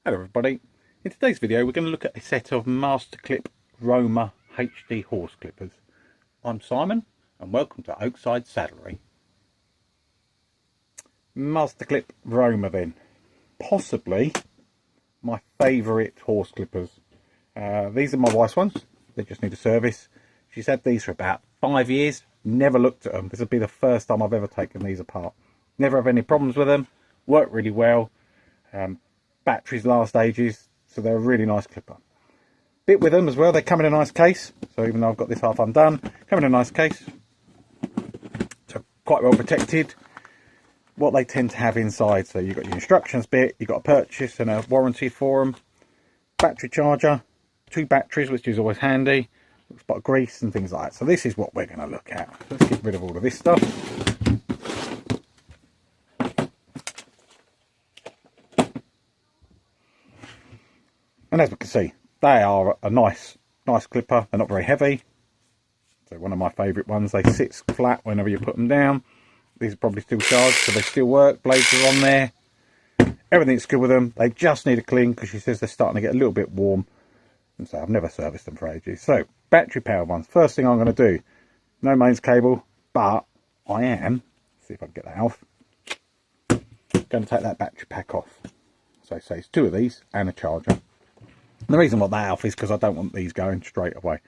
Hello everybody. In today's video we're going to look at a set of Masterclip Roamer HD horse clippers. I'm Simon and welcome to Oakside Saddlery. Masterclip Roamer then. Possibly my favourite horse clippers. These are my wife's ones. They just need a service. She's had these for about 5 years. Never looked at them. This will be the first time I've ever taken these apart. Never have any problems with them. Work really well. Batteries last ages, so they're a really nice clipper. Bit with them as well, they come in a nice case, so even though I've got this half undone, come in a nice case, so quite well protected. What they tend to have inside, so you've got your instructions bit, you've got a purchase and a warranty for them, battery charger, 2 batteries, which is always handy, a spot of grease and things like that. So this is what we're going to look at. Let's get rid of all of this stuff. And as we can see, they are a nice clipper. They're not very heavy. So one of my favourite ones. They sit flat whenever you put them down. These are probably still charged, so they still work. Blades are on there. Everything's good with them. They just need a clean because she says they're starting to get a little bit warm. And so I've never serviced them for ages. So battery powered ones. First thing I'm going to do, no mains cable, but I am, see if I can get that off, going to take that battery pack off. So say it's 2 of these and a charger. And the reason I want that off is because I don't want these going straight away.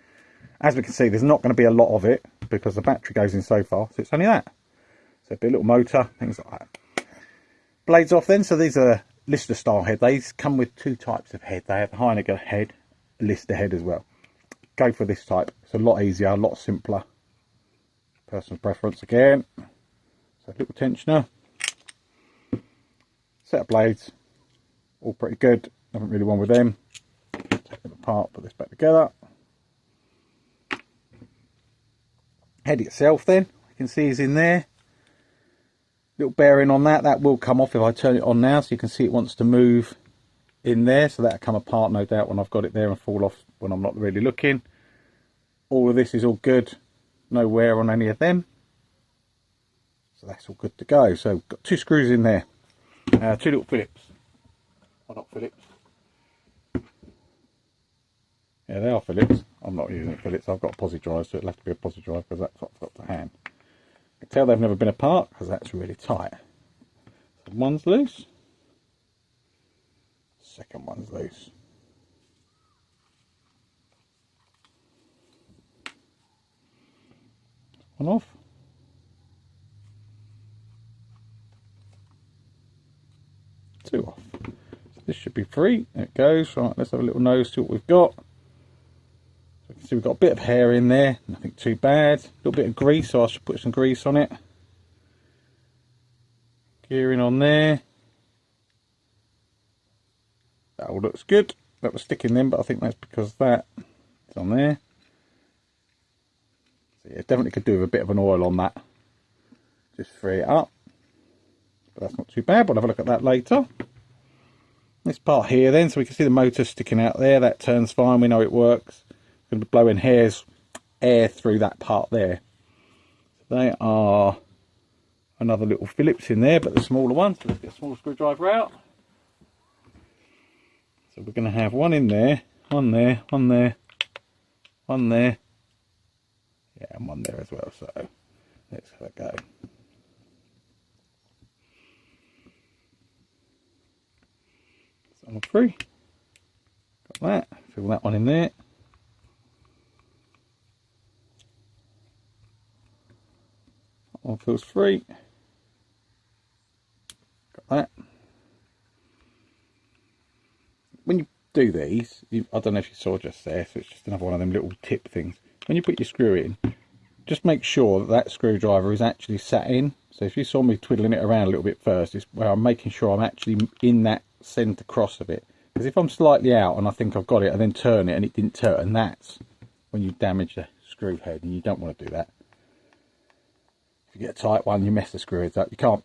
As we can see, there's not going to be a lot of it because the battery goes in so far, so it's only that. So it'll be a little motor, things like that. Blades off then. So these are Lister style head. These come with 2 types of head. They have the Heineken head, Lister head as well. Go for this type. It's a lot easier, a lot simpler. Personal preference again. So a little tensioner. Set of blades. All pretty good. Nothing really wrong with them. Take them apart, put this back together. Head itself then, you can see is in there. Little bearing on that, that will come off if I turn it on now, so you can see it wants to move in there, so that'll come apart no doubt when I've got it there and fall off when I'm not really looking. All of this is all good, no wear on any of them. So that's all good to go. So got 2 screws in there, 2 little Phillips, well not Phillips. Yeah, they are Phillips. I'm not using Phillips. I've got posi drive, so it'll have to be a posi drive because that's what I've got to hand. I can tell they've never been apart because that's really tight. So one's loose. Second one's loose. One off. Two off. So this should be free. There it goes. Right, let's have a little nose, see what we've got. So you can see we've got a bit of hair in there, nothing too bad. A little bit of grease, so I should put some grease on it. Gearing on there. That all looks good. That was sticking then, but I think that's because that is on there. So yeah, definitely could do with a bit of an oil on that. Just free it up. But that's not too bad, we'll have a look at that later. This part here then, so we can see the motor sticking out there. That turns fine, we know it works. Going to be blowing air through that part there. So they are another little Phillips in there, but the smaller one. So let's get a small screwdriver out. So we're going to have one in there, one there, one there, one there, yeah, and one there as well. So let's have a go. So I'm free. Got that. Fill that one in there. One feels free. Got that. When you do these, I don't know if you saw just there, so it's just another one of them little tip things. When you put your screw in, just make sure that that screwdriver is actually sat in. So if you saw me twiddling it around a little bit first, it's where I'm making sure I'm actually in that centre cross of it. Because if I'm slightly out and I think I've got it and then turn it and it didn't turn, that's when you damage the screw head, and you don't want to do that. If you get a tight one, you mess the screw heads up. You can't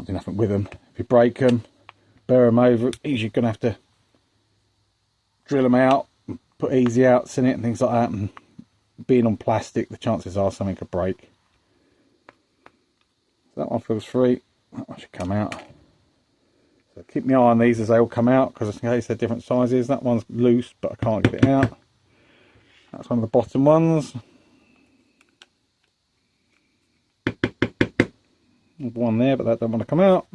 do nothing with them. If you break them, burr them over, you're going to have to drill them out, and put easy outs in it and things like that. And being on plastic, the chances are something could break. So that one feels free. That one should come out. So So keep my eye on these as they all come out, because in case they're different sizes. That one's loose, but I can't get it out. That's one of the bottom ones. One there, but that don't want to come out.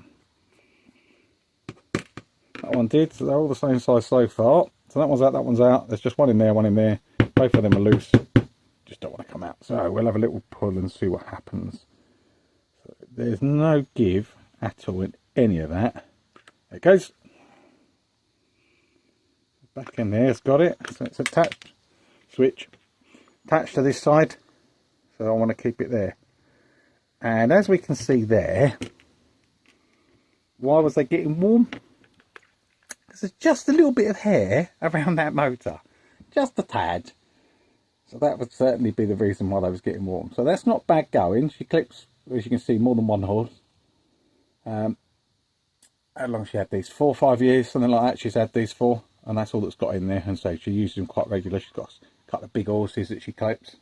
That one did, so they're all the same size so far. So that one's out, that one's out. There's just one in there, one in there. Both of them are loose. Just don't want to come out. So we'll have a little pull and see what happens. So there's no give at all in any of that. There it goes. Back in there, it's got it. So it's attached. Switch. Attached to this side. So I want to keep it there. And as we can see there, why was they getting warm? Because there's just a little bit of hair around that motor. Just a tad. So that would certainly be the reason why they was getting warm. So that's not bad going. She clips, as you can see, more than one horse. How long she had these? 4 or 5 years, something like that. She's had these for, and that's all that's got in there. And so she uses them quite regularly. She's got a couple of big horses that she clips.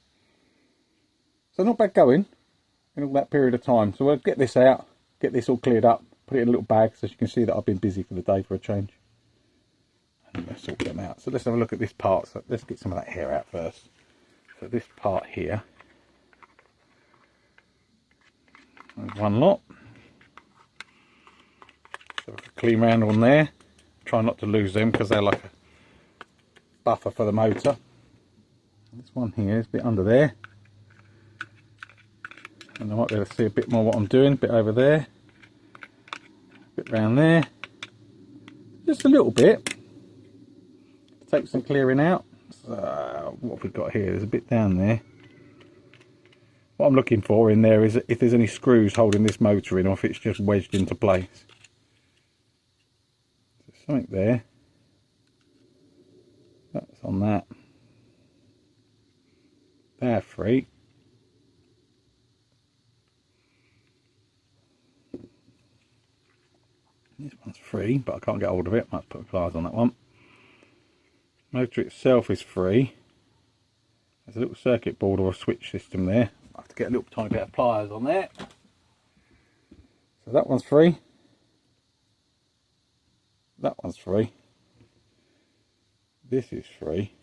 So not bad going in all that period of time. So we'll get this out, get this all cleared up, put it in a little bag so you can see that I've been busy for the day for a change. And let's sort them out. So let's have a look at this part. So let's get some of that hair out first. So this part here, there's one lot. So I can clean around on there. Try not to lose them because they're like a buffer for the motor. This one here is a bit under there. And I might be able to see a bit more what I'm doing. A bit over there. A bit round there. Just a little bit. Take some clearing out. So what have we got here? There's a bit down there. What I'm looking for in there is if there's any screws holding this motor in, or if it's just wedged into place. There's something there. That's on that. They're free. This one's free, but I can't get hold of it. Might put pliers on that one. Motor itself is free. There's a little circuit board or a switch system there. I have to get a little tiny bit of pliers on there. So that one's free. That one's free. This is free.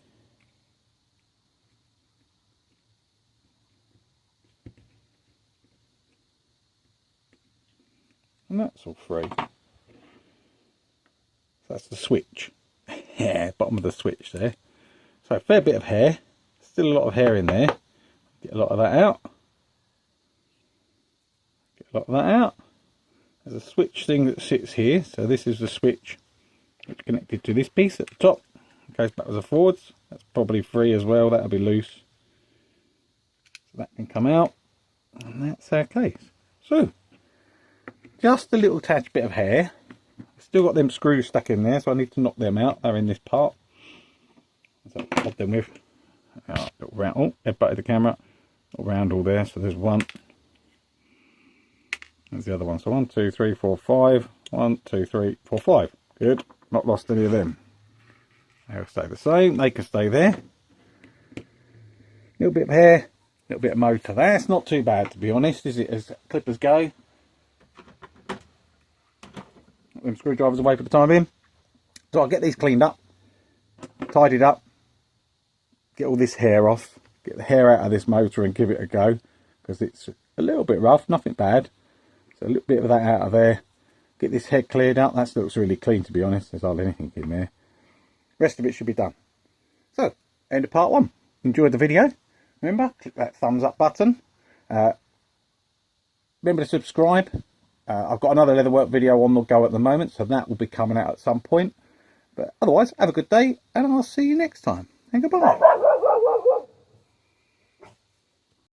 And that's all free. So that's the switch. Yeah, bottom of the switch there. So a fair bit of hair. Still a lot of hair in there. Get a lot of that out. Get a lot of that out. There's a switch thing that sits here. So this is the switch which is connected to this piece at the top. It goes backwards and forwards. That's probably free as well. That'll be loose. So that can come out. And that's our case. So just a little touch bit of hair. Still got them screws stuck in there, so I need to knock them out. They're in this part. So I'll pop them with. Little round. Oh, head butted the camera. Little round all there. So there's one. There's the other one. So 1, 2, 3, 4, 5. 1, 2, 3, 4, 5. Good. Not lost any of them. They'll stay the same. They can stay there. Little bit of hair. Little bit of motor. That's not too bad, to be honest, is it? As clippers go. Them screwdrivers away for the time being. So I'll get these cleaned up, tidied up, get all this hair off, get the hair out of this motor and give it a go, because it's a little bit rough, nothing bad. So a little bit of that out of there. Get this head cleared out. That looks really clean, to be honest. There's hardly anything in there. Rest of it should be done. So, end of part 1. Enjoyed the video. Remember, click that thumbs up button. Remember to subscribe. I've got another leatherwork video on the go at the moment, so that will be coming out at some point. But otherwise, have a good day, and I'll see you next time. And goodbye.